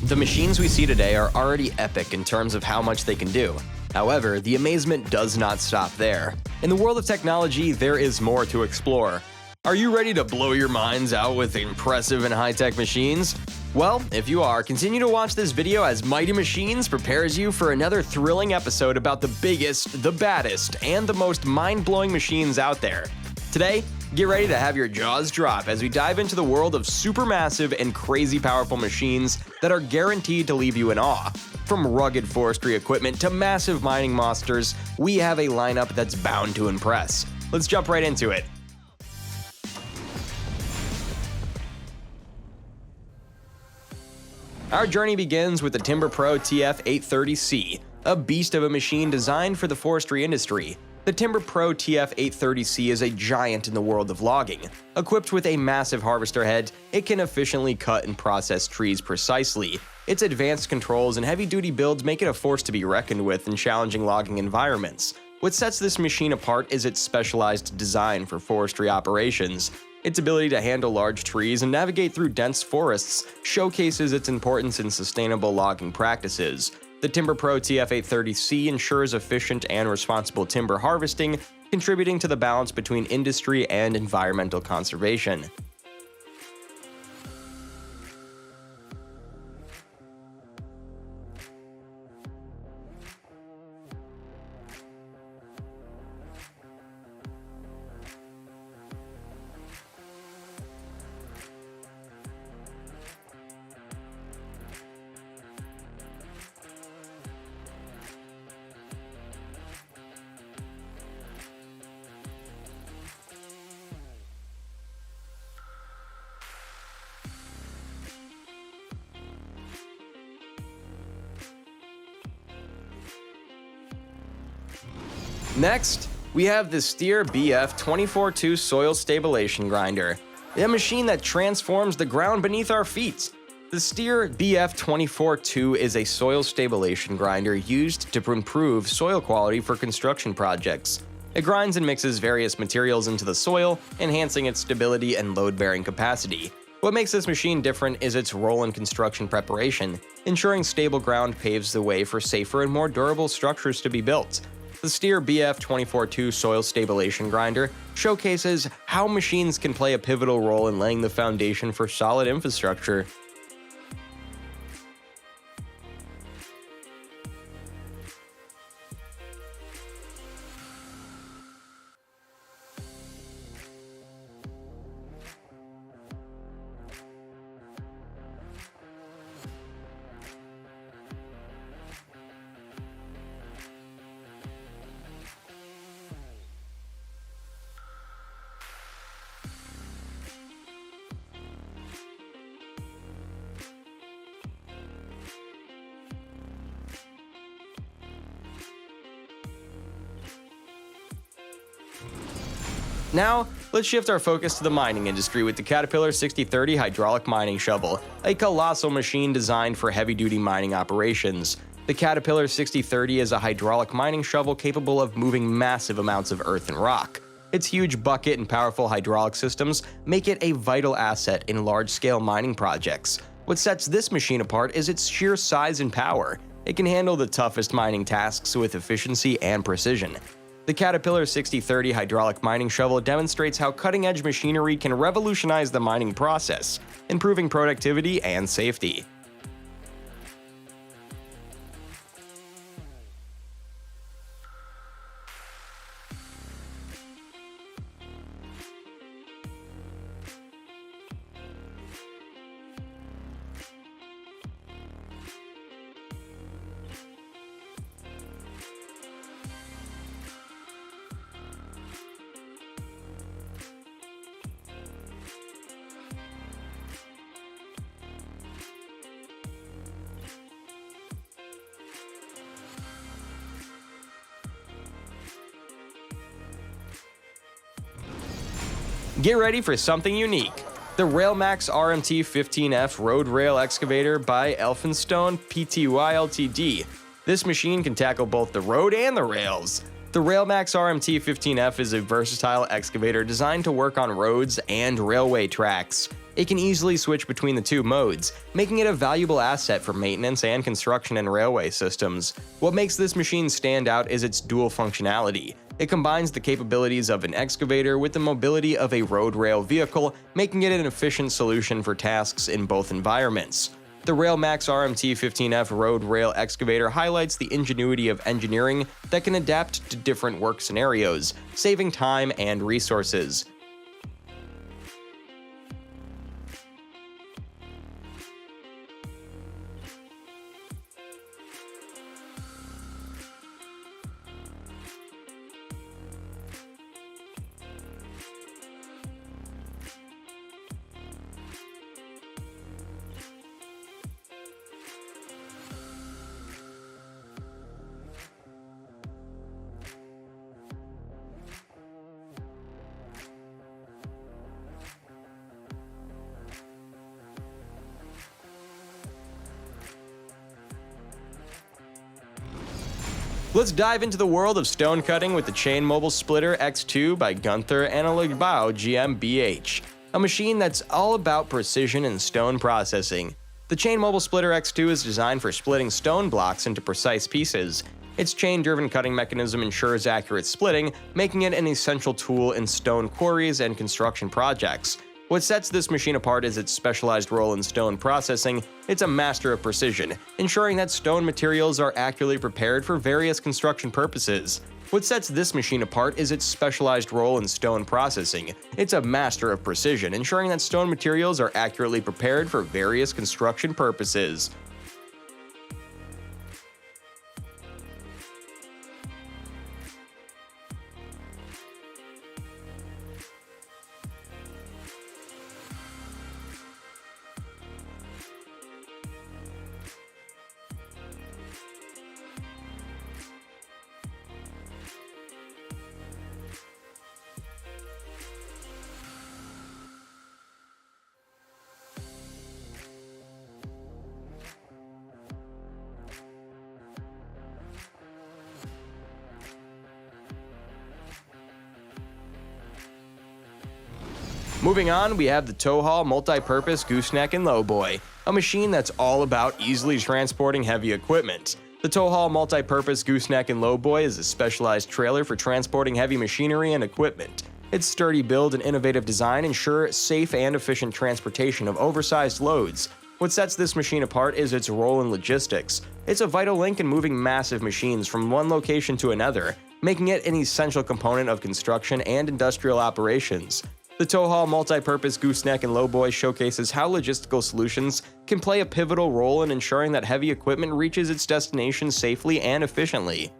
The machines we see today are already epic in terms of how much they can do. However, the amazement does not stop there. In the world of technology, there is more to explore. Are you ready to blow your minds out with impressive and high-tech machines? Well, if you are, continue to watch this video as Mighty Machines prepares you for another thrilling episode about the biggest, the baddest, and the most mind-blowing machines out there. Today, get ready to have your jaws drop as we dive into the world of supermassive and crazy powerful machines that are guaranteed to leave you in awe. From rugged forestry equipment to massive mining monsters, we have a lineup that's bound to impress. Let's jump right into it. Our journey begins with the TIMBERPRO TF830C, a beast of a machine designed for the forestry industry. The TIMBERPRO TF830C is a giant in the world of logging. Equipped with a massive harvester head, it can efficiently cut and process trees precisely. Its advanced controls and heavy-duty builds make it a force to be reckoned with in challenging logging environments. What sets this machine apart is its specialized design for forestry operations. Its ability to handle large trees and navigate through dense forests showcases its importance in sustainable logging practices. The TIMBERPRO TF830C ensures efficient and responsible timber harvesting, contributing to the balance between industry and environmental conservation. Next, we have the STEERE BF242 Soil Stabilization Grinder, a machine that transforms the ground beneath our feet. The STEERE BF242 is a soil stabilization grinder used to improve soil quality for construction projects. It grinds and mixes various materials into the soil, enhancing its stability and load-bearing capacity. What makes this machine different is its role in construction preparation, ensuring stable ground paves the way for safer and more durable structures to be built. The STEERE BF242 Soil Stabilization Grinder showcases how machines can play a pivotal role in laying the foundation for solid infrastructure. Now, let's shift our focus to the mining industry with the Caterpillar 6030 Hydraulic Mining Shovel, a colossal machine designed for heavy-duty mining operations. The Caterpillar 6030 is a hydraulic mining shovel capable of moving massive amounts of earth and rock. Its huge bucket and powerful hydraulic systems make it a vital asset in large-scale mining projects. What sets this machine apart is its sheer size and power. It can handle the toughest mining tasks with efficiency and precision. The Caterpillar 6030 Hydraulic Mining Shovel demonstrates how cutting-edge machinery can revolutionize the mining process, improving productivity and safety. Get ready for something unique. The RAILMAX RMT-15F Road Rail Excavator by Elphinstone Pty Ltd. This machine can tackle both the road and the rails. The RAILMAX RMT-15F is a versatile excavator designed to work on roads and railway tracks. It can easily switch between the two modes, making it a valuable asset for maintenance and construction and railway systems. What makes this machine stand out is its dual functionality. It combines the capabilities of an excavator with the mobility of a road rail vehicle, making it an efficient solution for tasks in both environments. The RAILMAX RMT-15F road rail excavator highlights the ingenuity of engineering that can adapt to different work scenarios, saving time and resources. Let's dive into the world of stone cutting with the Chain Mobile Splitter X2 by Gunther and Lowboy GmbH, a machine that's all about precision and stone processing. The Chain Mobile Splitter X2 is designed for splitting stone blocks into precise pieces. Its chain-driven cutting mechanism ensures accurate splitting, making it an essential tool in stone quarries and construction projects. What sets this machine apart is its specialized role in stone processing. It's a master of precision, ensuring that stone materials are accurately prepared for various construction purposes. What sets this machine apart is its specialized role in stone processing. It's a master of precision, ensuring that stone materials are accurately prepared for various construction purposes. Moving on, we have the tow-haul multi-purpose gooseneck and lowboy, a machine that's all about easily transporting heavy equipment. The tow-haul multi-purpose gooseneck and lowboy is a specialized trailer for transporting heavy machinery and equipment. Its sturdy build and innovative design ensure safe and efficient transportation of oversized loads. What sets this machine apart is its role in logistics. It's a vital link in moving massive machines from one location to another, making it an essential component of construction and industrial operations. The tow-haul multi-purpose gooseneck and lowboy showcases how logistical solutions can play a pivotal role in ensuring that heavy equipment reaches its destination safely and efficiently.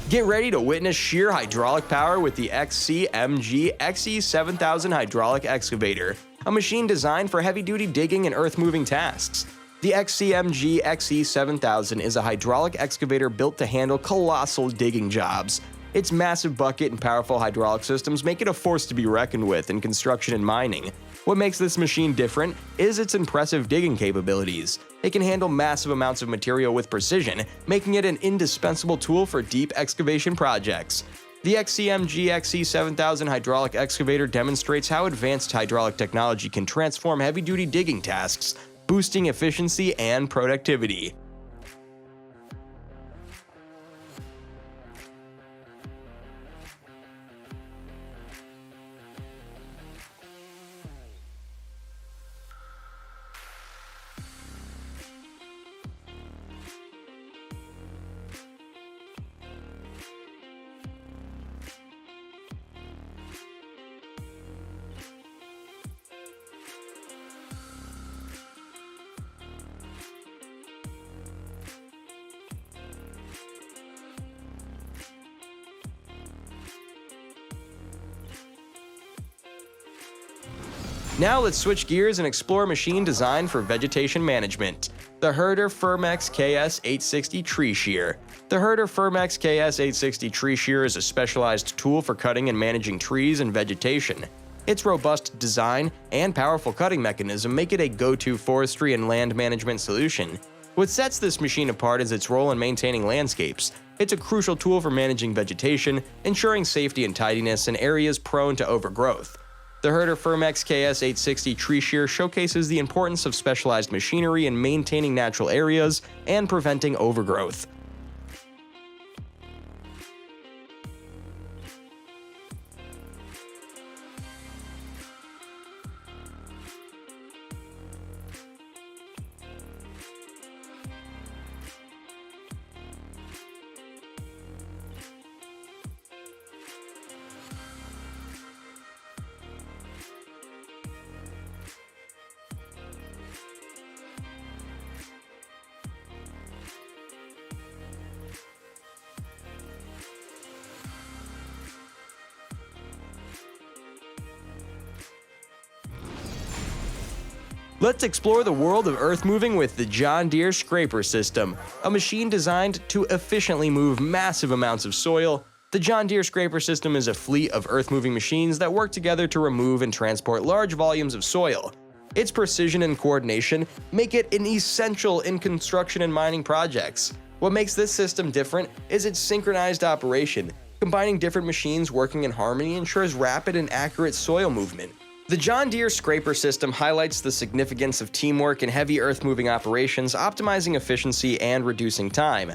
Get ready to witness sheer hydraulic power with the XCMG XE7000 hydraulic excavator, a machine designed for heavy-duty digging and earth-moving tasks. The XCMG XE7000 is a hydraulic excavator built to handle colossal digging jobs. Its massive bucket and powerful hydraulic systems make it a force to be reckoned with in construction and mining. What makes this machine different is its impressive digging capabilities. It can handle massive amounts of material with precision, making it an indispensable tool for deep excavation projects. The XCMG XE7000 hydraulic excavator demonstrates how advanced hydraulic technology can transform heavy-duty digging tasks, boosting efficiency and productivity. Now let's switch gears and explore a machine designed for vegetation management. The HERDER-FERMEX KS860 Tree Shear. The HERDER-FERMEX KS860 Tree Shear is a specialized tool for cutting and managing trees and vegetation. Its robust design and powerful cutting mechanism make it a go-to forestry and land management solution. What sets this machine apart is its role in maintaining landscapes. It's a crucial tool for managing vegetation, ensuring safety and tidiness in areas prone to overgrowth. The HERDER-FERMEX KS860 Tree Shear showcases the importance of specialized machinery in maintaining natural areas and preventing overgrowth. Let's explore the world of earth moving with the John Deere Scraper System, a machine designed to efficiently move massive amounts of soil. The John Deere Scraper System is a fleet of earth-moving machines that work together to remove and transport large volumes of soil. Its precision and coordination make it an essential in construction and mining projects. What makes this system different is its synchronized operation. Combining different machines working in harmony ensures rapid and accurate soil movement. The John Deere Scraper System highlights the significance of teamwork in heavy earth-moving operations, optimizing efficiency and reducing time.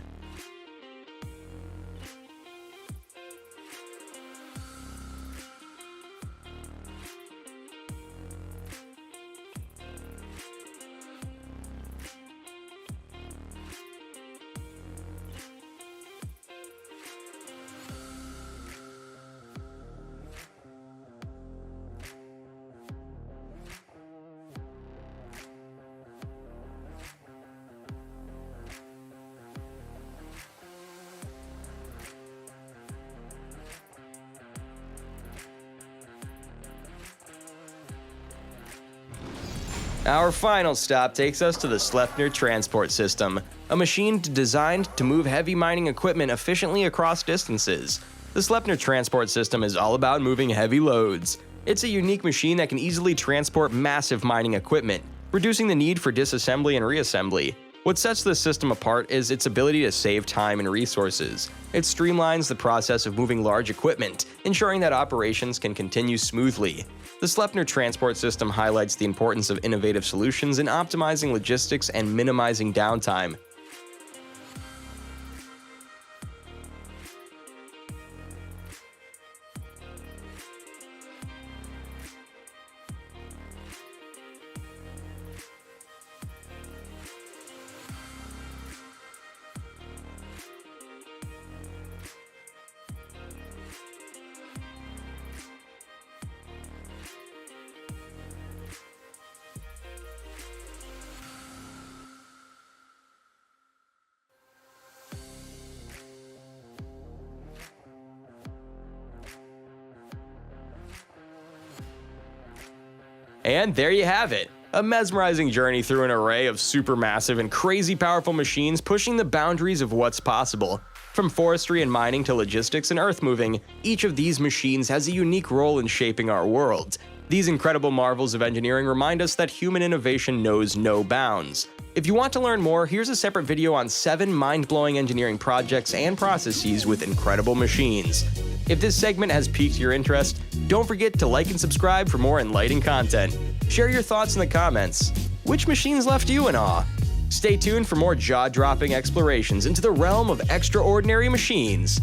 Our final stop takes us to the SLEIPNER transport system, a machine designed to move heavy mining equipment efficiently across distances. The SLEIPNER transport system is all about moving heavy loads. It's a unique machine that can easily transport massive mining equipment, reducing the need for disassembly and reassembly. What sets this system apart is its ability to save time and resources. It streamlines the process of moving large equipment, ensuring that operations can continue smoothly. The SLEIPNER transport system highlights the importance of innovative solutions in optimizing logistics and minimizing downtime. And there you have it, a mesmerizing journey through an array of supermassive and crazy powerful machines pushing the boundaries of what's possible. From forestry and mining to logistics and earth moving, each of these machines has a unique role in shaping our world. These incredible marvels of engineering remind us that human innovation knows no bounds. If you want to learn more, here's a separate video on 7 mind-blowing engineering projects and processes with incredible machines. If this segment has piqued your interest, don't forget to like and subscribe for more enlightening content. Share your thoughts in the comments. Which machines left you in awe? Stay tuned for more jaw-dropping explorations into the realm of extraordinary machines.